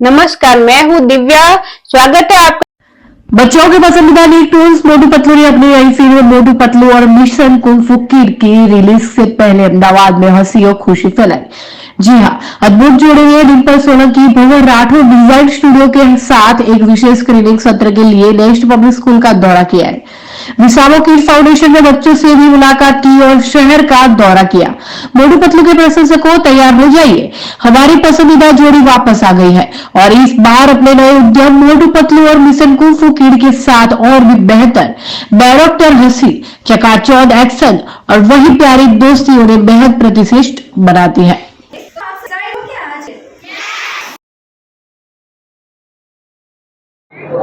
नमस्कार, मैं हूँ दिव्या। स्वागत है आपका। बच्चों के पसंदीदा निकटून्स मोटू पतलू ने अपनी नई फिल्म मोटू पतलू और मिशन कुंफू किड की रिलीज से पहले अहमदाबाद में हंसी और खुशी फैलाई। जी हाँ, अद्भुत जोड़े हुए डिम्पल सोलंकी भंवर राठौर डिजाइन स्टूडियो के साथ एक विशेष स्क्रीनिंग सत्र के लिए नेक्स्ट पब्लिक स्कूल का दौरा किया है। विसावो किड्स फाउंडेशन ने बच्चों से भी मुलाकात की और शहर का दौरा किया। मोटू पतलू के प्रशंसकों, तैयार हो जाइए, हमारी पसंदीदा जोड़ी वापस आ गई है और इस बार अपने नए उद्यम मोटू पतलू और मिशन कुंफू किड के साथ और भी बेहतर बैरोक्टर हंसी, चकाचौंध एक्शन और वही प्यारी दोस्ती उन्हें बेहद प्रतिष्ठित बनाती है।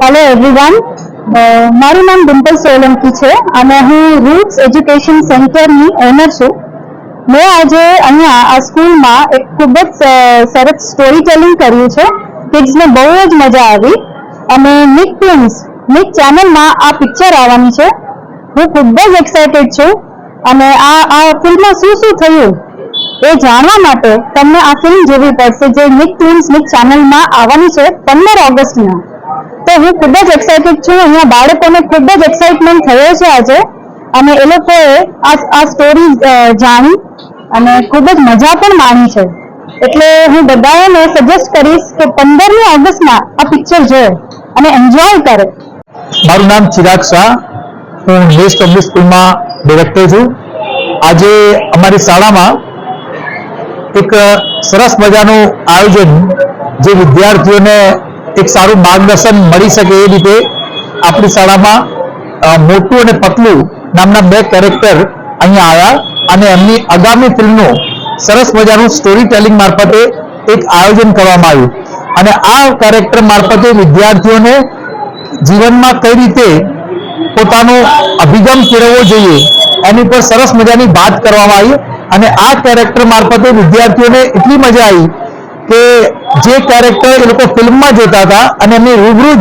हेलो एवरीवन, મારું નામ ડિમ્પલ સોલંકી છે અને હું રૂટ્સ એજ્યુકેશન સેન્ટરની ઓનર છું। મેં આજે અહીંયા આ સ્કૂલમાં એક ખૂબ જ સરસ સ્ટોરી ટેલિંગ કર્યું છે। કિડ્સને બહુ જ મજા આવી અને નિકટૂન્સ નિક ચેનલમાં આ પિક્ચર આવવાની છે। હું ખૂબ જ એક્સાઇટેડ છું અને આ ફિલ્મમાં શું થયું એ જાણવા માટે તમને આ ફિલ્મ જોવી પડશે, જે નિકટૂન્સ નિક ચેનલમાં આવવાની છે 15 ઓગસ્ટના। તો હું ખૂબ જ એક્સાઇટેડ છું। અહીંયા બાળકોને ખૂબ જ એક્સાઇટમેન્ટ થયો છે આજે અને એ લોકોએ આ સ્ટોરી જાણી અને ખૂબ જ મજા પણ માણી છે। એટલે હું બધાને સજેસ્ટ કરીશ કે 15મી ઓગસ્ટમાં આ પિક્ચર જોવે અને એન્જોય કરે। મારું નામ ચિરાગ શાહ, હું નેક્સ્ટ પબ્લિક સ્કૂલમાં ડિરેક્ટર છું। આજે અમારી શાળામાં એક સરસ મજાનું આયોજન, જે વિદ્યાર્થીઓને એક સારું માર્ગદર્શન મળી શકે એ રીતે આપણી શાળામાં મોટુ અને પતલુ નામના બે કેરેક્ટર અહીંયા આવ્યા અને એમની આગામી ફિલ્મનું સરસ મજાનું સ્ટોરી ટેલિંગ મારફતે એક આયોજન કરવામાં આવ્યું અને આ કેરેક્ટર મારફતે વિદ્યાર્થીઓને જીવનમાં કઈ રીતે પોતાનો અભિગમ કેળવવો જોઈએ એની પર સરસ મજાની વાત કરવામાં આવી અને આ કેરેક્ટર મારફતે વિદ્યાર્થીઓને એટલી મજા આવી કે જે કેરેક્ટર એ લોકો ફિલ્મમાં જોતા હતા અને એમની રૂબરૂ